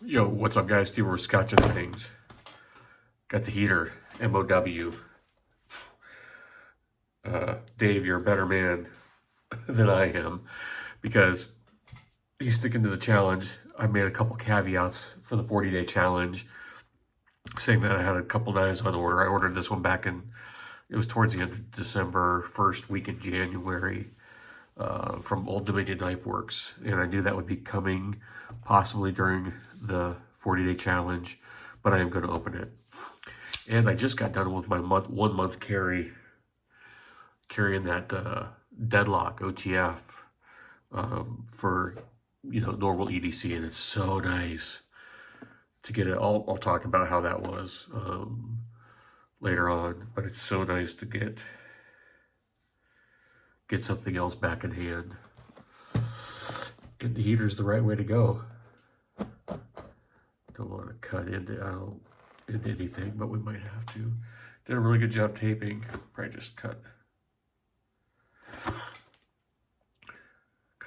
Yo, what's up, guys? Steve, we're scotching things. Got the heater, MOW. Dave, you're a better man than I am because he's sticking to the challenge. I made a couple caveats for the 40-day challenge, saying that I had a couple knives on order. I ordered this one back in, it was towards the end of December, first week in January, from Old Dominion Knife Works. And I knew that would be coming possibly during the 40-day challenge, but I am going to open it. And I just got done with my 1 month carrying that deadlock OTF for normal EDC, and it's so nice to get it. I'll talk about how that was later on, but it's so nice to get something else back in hand. And the heater's the right way to go. Don't want to cut into anything, but we might have to. Did a really good job taping. Probably just cut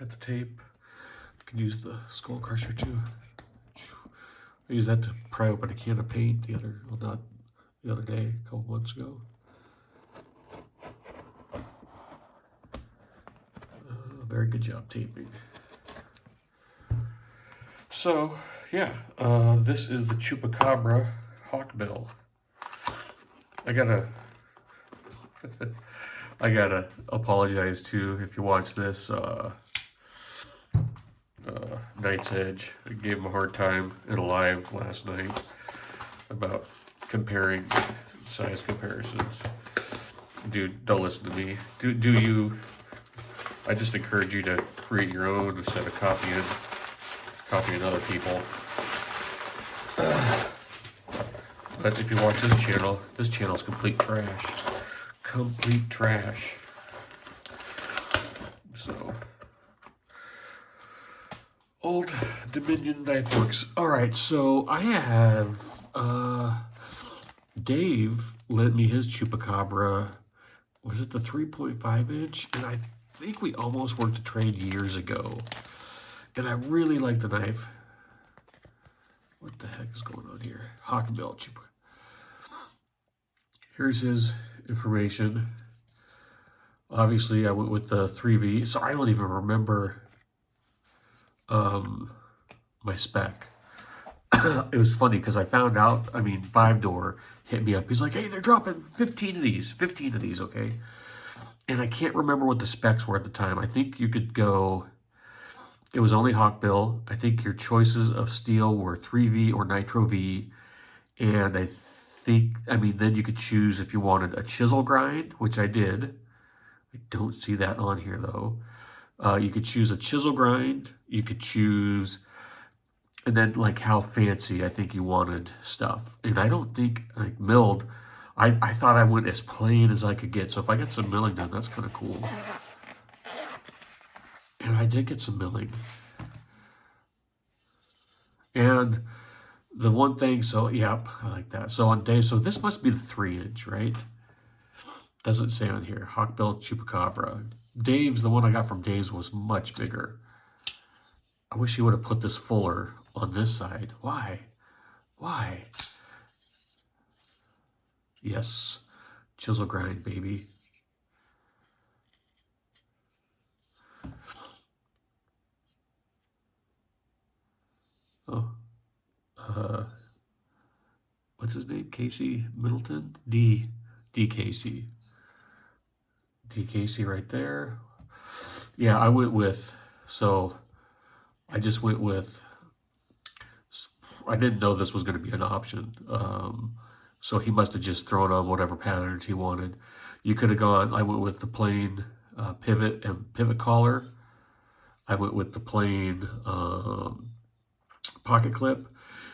the tape. You can use the skull crusher too. I used that to pry open a can of paint the other day, a couple months ago. Very good job taping. So yeah, this is the Chupacabra Hawkbill. I gotta apologize too if you watch this. Night's Edge, I gave him a hard time in a live last night about comparing size comparisons. Dude, don't listen to me. Do you? I just encourage you to create your own instead of copying other people. But if you watch this channel's complete trash. Complete trash. So, Old Dominion Knife Works. Alright, so I have, Dave lent me his Chupacabra. Was it the 3.5 inch? And I think we almost worked a trade years ago. And I really like the knife. What the heck is going on here? Hawkbill Chupacabra. Here's his information. Obviously, I went with the 3V, so I don't even remember my spec. It was funny because I found out, 5-door hit me up. He's like, hey, they're dropping 15 of these, okay? And I can't remember what the specs were at the time. I think you could go, it was only Hawkbill. I think your choices of steel were 3V or Nitro V. And I think, then you could choose if you wanted a chisel grind, which I did. I don't see that on here though. You could choose a chisel grind. You could choose, and then like how fancy I think you wanted stuff. And I don't think like milled. I thought I went as plain as I could get. So if I get some milling done, that's kind of cool. And I did get some milling. And the one thing, so yep, I like that. So on Dave, so this must be the 3-inch, right? Doesn't say on here. Hawkbill Chupacabra. Dave's, the one I got from Dave's was much bigger. I wish he would have put this fuller on this side. Why? Why? Yes. Chisel grind, baby. Oh. What's his name? Casey Middleton? D. Casey. D. Casey right there. Yeah, I went with, so I just went with, I didn't know this was going to be an option. So he must have just thrown on whatever patterns he wanted. You could have gone, I went with the plain pivot and pivot collar. I went with the plain pocket clip.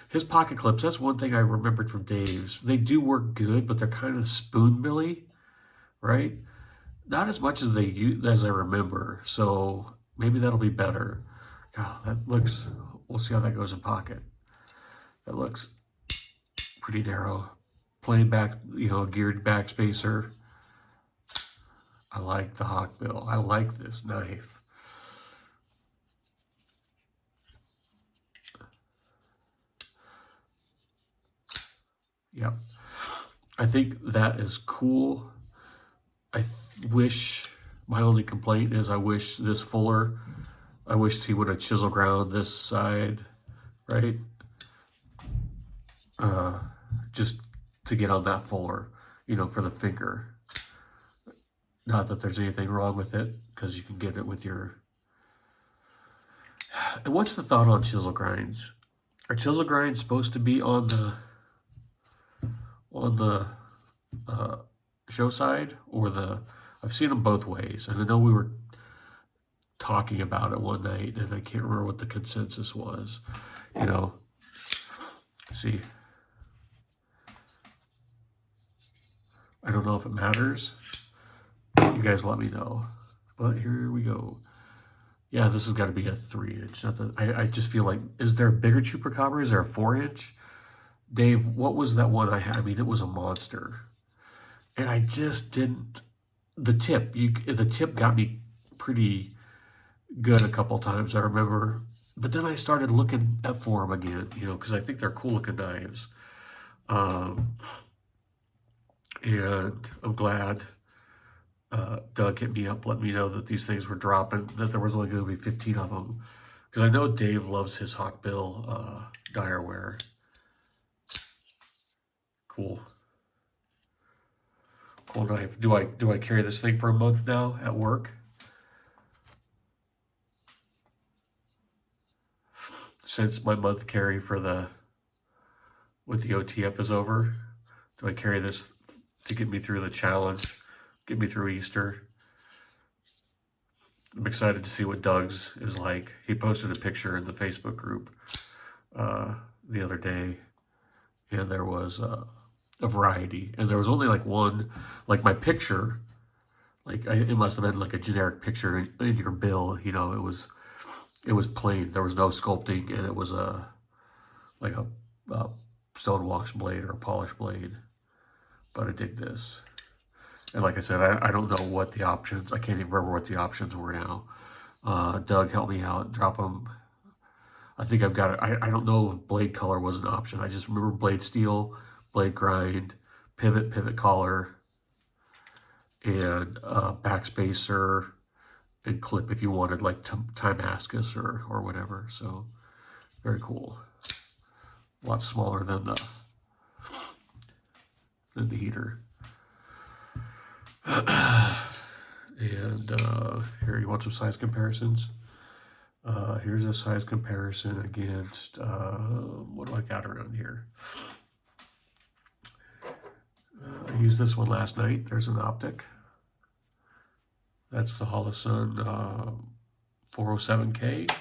His pocket clips, that's one thing I remembered from Dave's. They do work good, but they're kind of spoon-billy, right? Not as much as they use, as I remember. So maybe that'll be better. God, that looks, we'll see how that goes in pocket. That looks pretty narrow. Plain back, geared back spacer. I like the Hawkbill. I like this knife. Yep. I think that is cool. I wish, my only complaint is I wish this fuller, I wish he would have chisel ground this side, right? Just to get on that fuller, you know, for the finger. Not that there's anything wrong with it, because you can get it with your... And what's the thought on chisel grinds? Are chisel grinds supposed to be on the show side or the... I've seen them both ways, and I know we were talking about it one night, and I can't remember what the consensus was. You know, see, I don't know if it matters. You guys let me know. But here we go. Yeah, this has got to be a 3-inch. Not that, I just feel like, is there a bigger Chupacabra? Is there a 4-inch? Dave, what was that one I had? I mean, it was a monster. And I just didn't... The tip got me pretty good a couple times, I remember. But then I started looking for them again, you know, because I think they're cool looking knives. And I'm glad Doug hit me up, let me know that these things were dropping, that there was only going to be 15 of them. Because I know Dave loves his Hawkbill dire wear. Cool. Cool knife. Do I carry this thing for a month now at work? Since my month carry for with the OTF is over, do I carry this to get me through the challenge, get me through Easter? I'm excited to see what Doug's is like. He posted a picture in the Facebook group the other day, and there was a variety, and there was only like one, like my picture, like it must have been like a generic picture in your bill, you know. It was plain, there was no sculpting, and it was like a stone wash blade or a polish blade. But I dig this, and like I said, I don't know what the options, I can't even remember what the options were now. Doug helped me out, drop them. I think I've got it. I don't know if blade color was an option. I just remember blade steel, blade grind, pivot collar, and backspacer and clip if you wanted like Timascus or whatever. So very cool. A lot smaller than the heater. And here, you want some size comparisons? Here's a size comparison against, what do I got around here? I used this one last night. There's an optic. That's the Holosun 407K.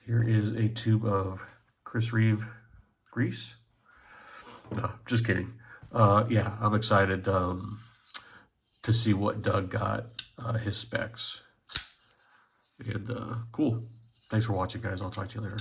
Here is a tube of Chris Reeve grease. No, just kidding. Yeah, I'm excited to see what Doug got, his specs. And cool. Thanks for watching, guys. I'll talk to you later.